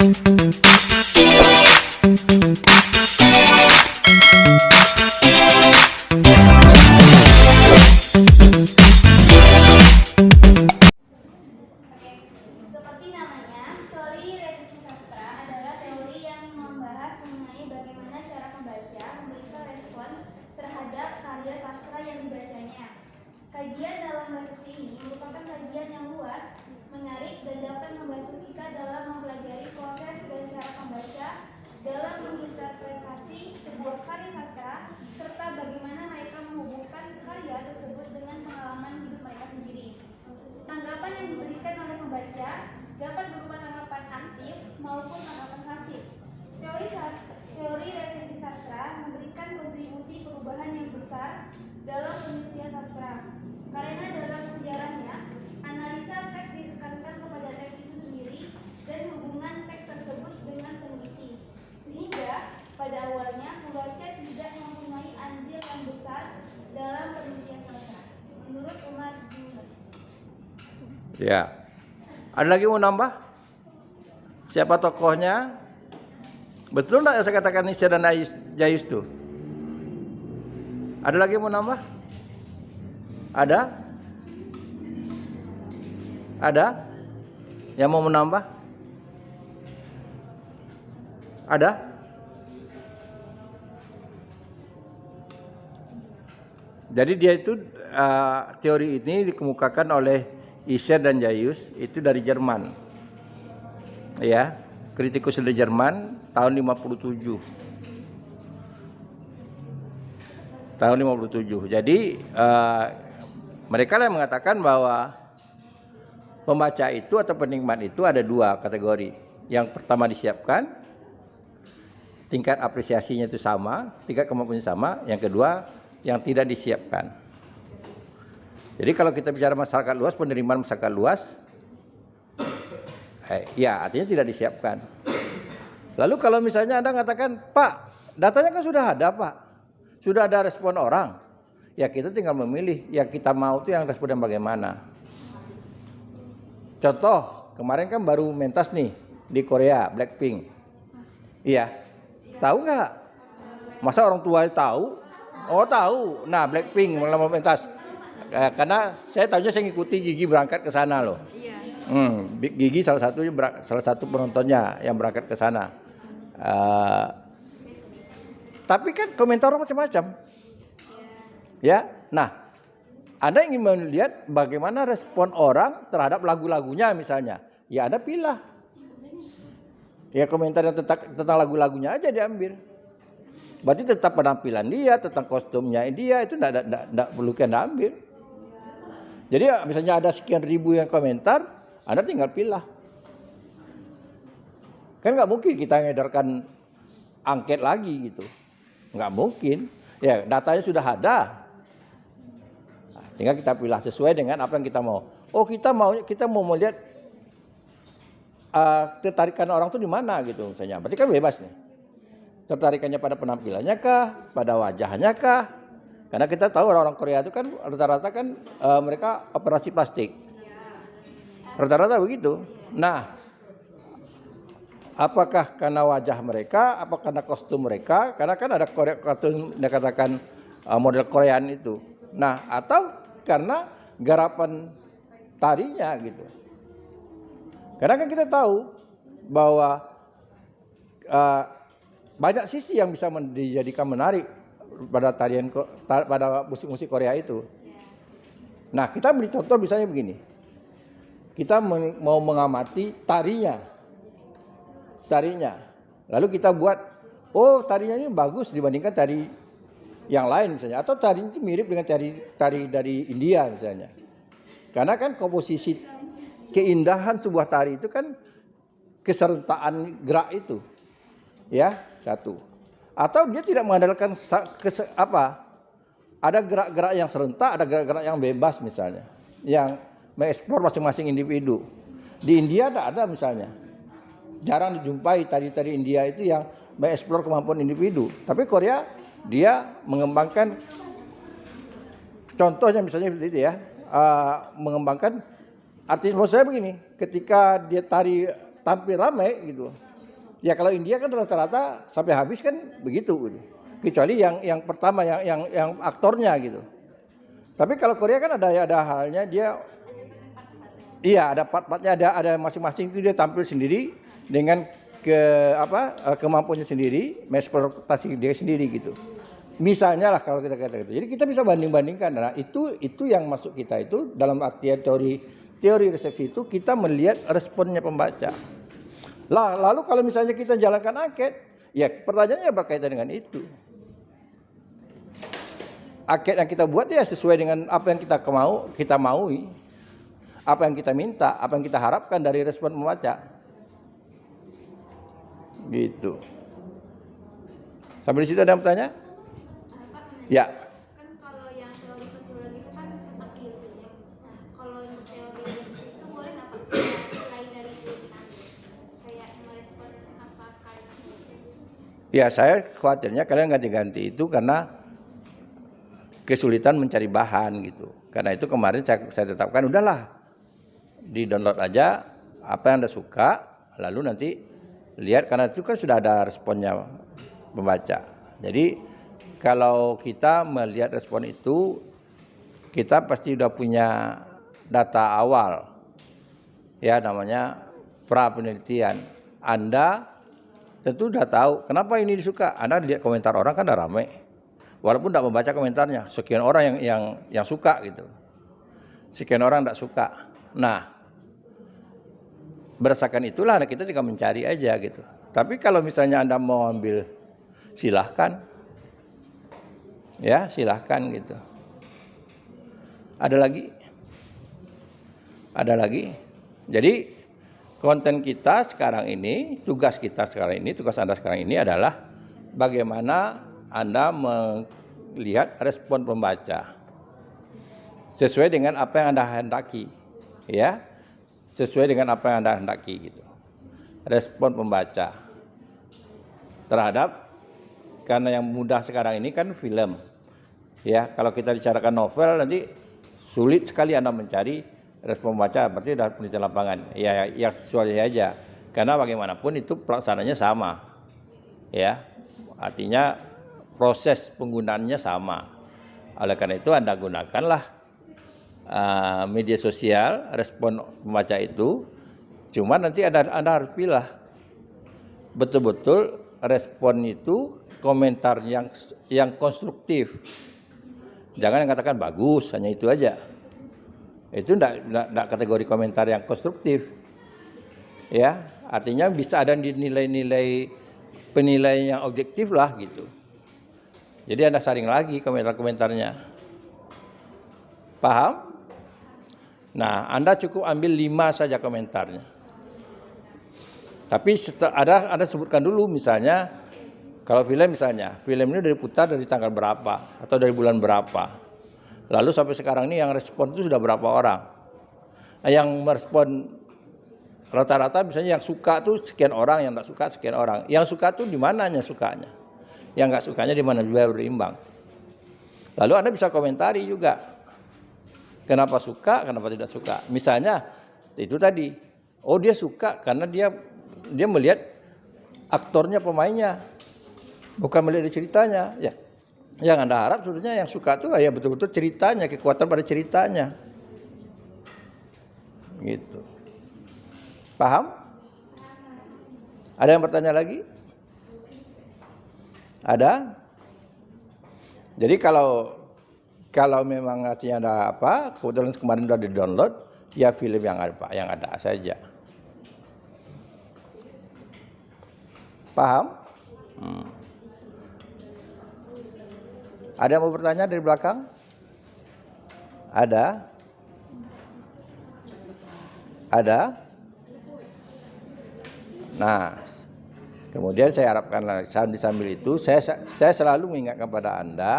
Seperti namanya, teori reseksi sastra adalah teori yang membahas mengenai bagaimana cara pembaca memberikan respon terhadap karya sastra yang dibacanya. Kajian dalam reseksi ini merupakan kajian yang luas, menarik, dan dapat membantu kita dalam mempelajari proses dan cara pembaca dalam menginterpretasi sebuah karya sastra, serta bagaimana mereka menghubungkan karya tersebut dengan pengalaman hidup mereka sendiri. Tanggapan yang diberikan oleh pembaca dapat berupa tanggapan ansif maupun tanggapan pasif. Teori reseksi sastra memberikan kontribusi perubahan yang besar dalam penelitian sastra. Karena dalam sejarahnya, analisa teks ditekankan kepada teks itu sendiri dan hubungan teks tersebut dengan peneliti. Sehingga pada awalnya pembaca tidak mempunyai andil yang besar dalam penelitian sastra. Menurut Umar Yunus. Ya. Ada lagi mau nambah? Siapa tokohnya? Betul enggak yang saya katakan Nisha dan Jayus itu? Ada lagi mau nambah? Ada? Ada? Yang mau menambah? Ada? Jadi dia itu teori ini dikemukakan oleh Isher dan Jayus itu dari Jerman. Ya, kritikus dari Jerman tahun 57. Tahun 57. Jadi mereka yang mengatakan bahwa pembaca itu atau penikmat itu ada dua kategori. Yang pertama disiapkan, tingkat apresiasinya itu sama, tingkat kemampuannya sama. Yang kedua, yang tidak disiapkan. Jadi kalau kita bicara masyarakat luas, penerimaan masyarakat luas, ya artinya tidak disiapkan. Lalu kalau misalnya Anda mengatakan, Pak, datanya kan sudah ada Pak, sudah ada respon orang, ya kita tinggal memilih yang kita mau itu yang respon yang bagaimana. Contoh, kemarin kan baru mentas nih di Korea, Blackpink. Iya, tahu nggak? Masa orang tua tahu? Oh tahu. Nah Blackpink mau mentas. Karena saya tahunya saya ngikuti Gigi berangkat ke sana loh. Gigi salah satu penontonnya yang berangkat ke sana. Tapi kan komentar macam-macam. Ya, nah, Anda ingin melihat bagaimana respon orang terhadap lagu-lagunya misalnya. Ya Anda pilih. Ya komentar yang tentang lagu-lagunya aja diambil. Berarti tetap penampilan dia, tentang kostumnya dia itu tidak perlu Anda ambil. Jadi misalnya ada sekian ribu yang komentar, Anda tinggal pilih. Kan nggak mungkin kita ngedarkan angket lagi gitu, nggak mungkin. Ya datanya sudah ada, nah, tinggal kita pilih sesuai dengan apa yang kita mau. Oh kita mau melihat tertarikan orang tuh di mana gitu misalnya. Berarti kan bebas nih. Tertarikannya pada penampilannya kah, pada wajahnya kah? Karena kita tahu orang-orang Korea itu kan rata-rata kan mereka operasi plastik. Rata-rata begitu. Nah, apakah karena wajah mereka, apa karena kostum mereka? Karena kan ada kartun yang katakan model Koreaan itu. Nah, atau karena garapan tarinya gitu. Karena kan kita tahu bahwa banyak sisi yang bisa dijadikan menarik pada pada musik-musik Korea itu. Nah, kita beri contoh misalnya begini. Kita mau mengamati tarinya. Lalu kita buat, oh tarinya ini bagus dibandingkan tari yang lain misalnya. Atau tari itu mirip dengan tari dari India misalnya. Karena kan komposisi keindahan sebuah tari itu kan keserentaan gerak itu. Ya, satu. Atau dia tidak mengandalkan ada gerak-gerak yang serentak, ada gerak-gerak yang bebas misalnya, yang mengeksplor masing-masing individu. Di India tidak ada misalnya, jarang dijumpai tari-tari India itu yang mengeksplor kemampuan individu. Tapi Korea dia mengembangkan, contohnya misalnya seperti itu ya, mengembangkan artis. Maksud saya begini, ketika dia tari tampil ramai gitu, Ya kalau India kan rata-rata sampai habis kan begitu gitu. Kecuali yang pertama yang aktornya gitu. Tapi kalau Korea kan ada halnya dia iya ada part-partnya ada masing-masing itu dia tampil sendiri dengan kemampuannya sendiri, mengeksplorasi dia sendiri gitu. Misalnya lah kalau kita kata gitu. Jadi kita bisa banding-bandingkan. Nah, itu yang masuk kita itu dalam artian teori resepsi itu kita melihat responnya pembaca. Lalu kalau misalnya kita jalankan angket, ya pertanyaannya berkaitan dengan itu. Angket yang kita buat ya sesuai dengan apa yang kita maui, apa yang kita minta, apa yang kita harapkan dari respon pembaca. Gitu. Sampai di situ ada yang bertanya? Ya. Kan kalau yang teori sosiologi itu kan cetak gitu ya. Nah, kalau teori itu boleh nggak Pak selain dari itu kita kayak merespon apa sekali? Ya saya khawatirnya kalian ganti-ganti itu karena kesulitan mencari bahan gitu. Karena itu kemarin saya tetapkan udahlah di-download aja apa yang Anda suka, lalu nanti lihat karena itu kan sudah ada responnya pembaca. Jadi kalau kita melihat respon itu, kita pasti sudah punya data awal, ya namanya pra penelitian. Anda tentu sudah tahu kenapa ini disuka. Anda lihat komentar orang kan udah ramai, walaupun tidak membaca komentarnya. Sekian orang yang suka gitu, sekian orang tidak suka. Nah, berdasarkan itulah kita juga mencari aja gitu. Tapi kalau misalnya Anda mau ambil, silahkan. Ya, silahkan gitu. Ada lagi? Ada lagi? Jadi konten kita sekarang ini, tugas Anda sekarang ini adalah bagaimana Anda melihat respon pembaca sesuai dengan apa yang Anda hendaki, ya. Sesuai dengan apa yang Anda hendaki gitu. Respon pembaca terhadap, karena yang mudah sekarang ini kan film. Ya, kalau kita bicarakan novel nanti sulit sekali Anda mencari respon pembaca, berarti dari penelitian lapangan. Ya sesuai aja. Karena bagaimanapun itu pelaksananya sama. Ya. Artinya proses penggunaannya sama. Oleh karena itu Anda gunakanlah media sosial, respon pembaca itu. Cuma nanti Anda harus pilih betul-betul respon itu komentar yang konstruktif. Jangan yang katakan bagus, hanya itu aja. Itu enggak kategori komentar yang konstruktif. Ya, artinya bisa ada nilai-nilai penilaian yang objektif lah gitu. Jadi Anda saring lagi komentar-komentarnya. Paham? Nah, Anda cukup ambil 5 saja komentarnya. Tapi Anda sebutkan dulu misalnya, kalau film misalnya, film ini diputar dari tanggal berapa atau dari bulan berapa. Lalu sampai sekarang ini yang respon itu sudah berapa orang. Nah, yang merespon rata-rata misalnya yang suka tuh sekian orang, yang enggak suka sekian orang. Yang suka tuh di mananya sukanya. Yang enggak sukanya di mana, juga berimbang. Lalu Anda bisa komentari juga. Kenapa suka, kenapa tidak suka. Misalnya itu tadi, oh dia suka karena dia melihat aktornya, pemainnya, bukan melihat ceritanya. Ya, yang Anda harap sebetulnya yang suka itu ya betul-betul ceritanya, kekuatan pada ceritanya. Gitu. Paham? Ada yang bertanya lagi? Ada? Jadi kalau memang artinya ada apa, kebetulan kemarin sudah di-download, ya film yang ada saja. Paham? Ada yang mau bertanya dari belakang? Ada? Ada? Nah, kemudian saya harapkan sambil itu, saya selalu mengingatkan kepada Anda,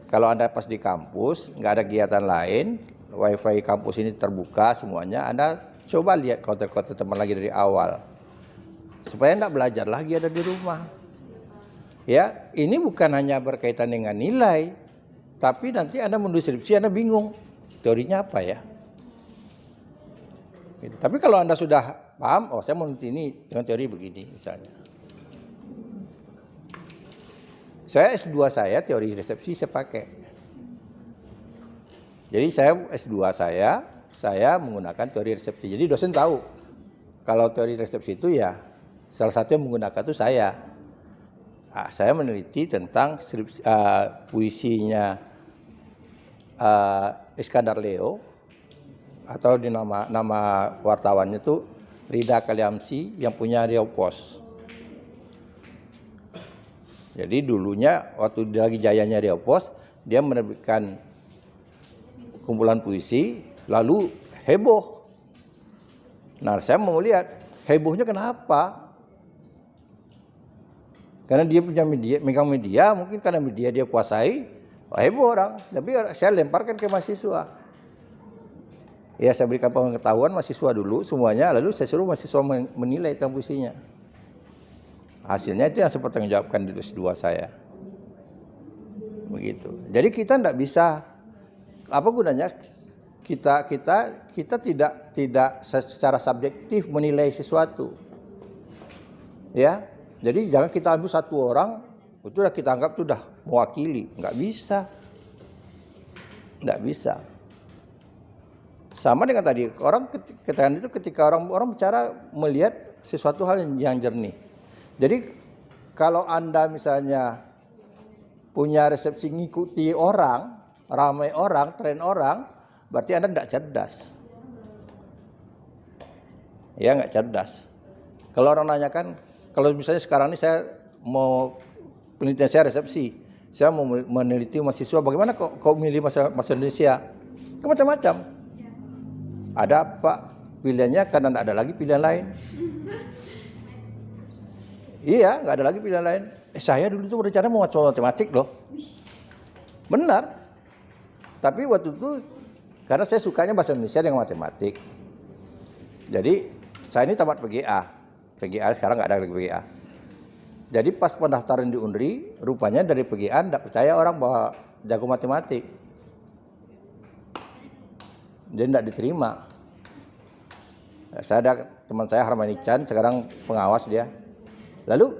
kalau Anda pas di kampus, nggak ada kegiatan lain, wifi kampus ini terbuka semuanya, Anda coba lihat konten-konten teman lagi dari awal. Supaya Anda belajar lagi ada di rumah. Ya, ini bukan hanya berkaitan dengan nilai, tapi nanti Anda menulis skripsi, Anda bingung, teorinya apa ya? Gitu. Tapi kalau Anda sudah paham, oh saya meneliti ini dengan teori begini misalnya. Saya S2 saya teori resepsi saya pakai. Jadi saya S2 saya menggunakan teori resepsi. Jadi dosen tahu kalau teori resepsi itu ya salah satu yang menggunakan itu saya. Nah, saya meneliti tentang puisinya Iskandar Leo atau di nama wartawannya itu Rida Kaliamsi yang punya Riau Pos. Jadi dulunya waktu dia lagi jayanya Riau Pos, dia menerbitkan kumpulan puisi, lalu heboh. Nah, saya mau lihat hebohnya kenapa? Karena dia punya media, megang media, mungkin karena media dia kuasai, heboh orang. Tapi saya lemparkan ke mahasiswa. Ya, saya berikan pengetahuan mahasiswa dulu semuanya, lalu saya suruh mahasiswa menilai tentang puisinya. Hasilnya itu yang saya pertanggungjawabkan di S2 saya. Begitu. Jadi kita tidak bisa, apa gunanya kita tidak secara subjektif menilai sesuatu. Ya. Jadi jangan kita ambil satu orang, itu udah kita anggap itu udah mewakili, nggak bisa. Nggak bisa. Sama dengan tadi, orang ketika orang bicara melihat sesuatu hal yang jernih. Jadi kalau Anda misalnya punya resepsi ngikuti orang, ramai orang, tren orang, berarti Anda tidak cerdas. Ya, nggak cerdas. Kalau orang nanyakan, kalau misalnya sekarang ini saya mau penelitian saya resepsi, saya mau meneliti mahasiswa, bagaimana kok milih mahasiswa Indonesia? Macam-macam. Ada apa pilihannya karena tidak ada lagi pilihan lain. Iya, nggak ada lagi pilihan lain. Saya dulu tuh berencana mau masuk matematik loh. Benar. Tapi waktu itu karena saya sukanya bahasa Indonesia dengan matematik. Jadi saya ini tamat PGA. PGA sekarang nggak ada lagi PGA. Jadi pas pendaftaran di UNRI, rupanya dari PGA tidak percaya orang bahwa jago matematik. Jadi tidak diterima. Saya ada teman saya Harmani Chan, sekarang pengawas dia. Lalu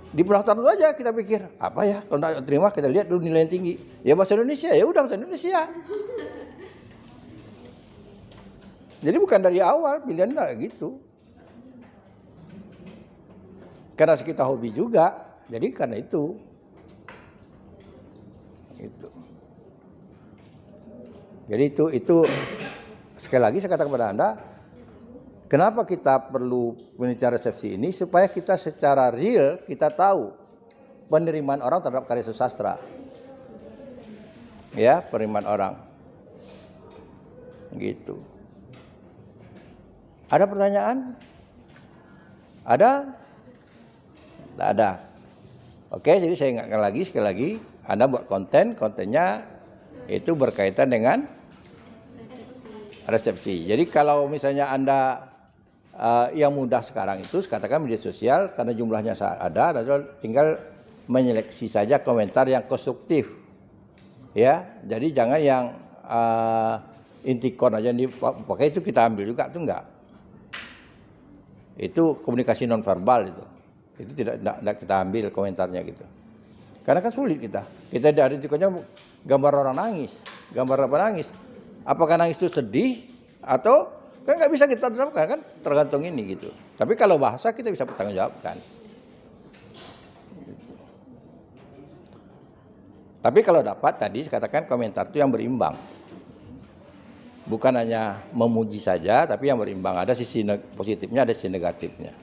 di pendaftaran itu aja kita pikir, apa ya kalau tidak terima kita lihat dulu nilai yang tinggi. Ya bahasa Indonesia, ya udah bahasa Indonesia. Jadi bukan dari awal pilihan kayak gitu. Karena kita hobi juga, jadi karena itu. Jadi itu sekali lagi saya katakan kepada Anda, kenapa kita perlu penelitian resepsi ini? Supaya kita secara real kita tahu penerimaan orang terhadap karya sastra. Ya, penerimaan orang. Gitu. Ada pertanyaan? Ada? Tidak ada. Oke, jadi saya ingatkan lagi sekali lagi, Anda buat kontennya itu berkaitan dengan resepsi. Jadi kalau misalnya Anda yang mudah sekarang itu katakan media sosial karena jumlahnya ada, tinggal menyeleksi saja komentar yang konstruktif. Ya, jadi jangan yang intikon aja dipakai itu kita ambil juga, itu enggak. Itu komunikasi nonverbal itu. Itu tidak kita ambil komentarnya gitu. Karena kan sulit kita dari intikonnya gambar orang nangis, gambar apa nangis. Apakah nangis itu sedih atau kan nggak bisa kita terapkan kan tergantung ini gitu. Tapi kalau bahasa kita bisa bertanggungjawabkan. Tapi kalau dapat tadi katakan komentar itu yang berimbang. Bukan hanya memuji saja, tapi yang berimbang. Ada sisi positifnya, ada sisi negatifnya.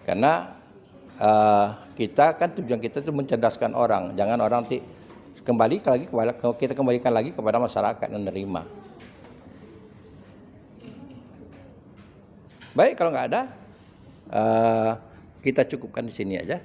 Karena kita kan tujuan kita itu mencerdaskan orang. Jangan orang kita kembalikan lagi kepada masyarakat yang menerima. Baik, kalau nggak ada, kita cukupkan di sini aja.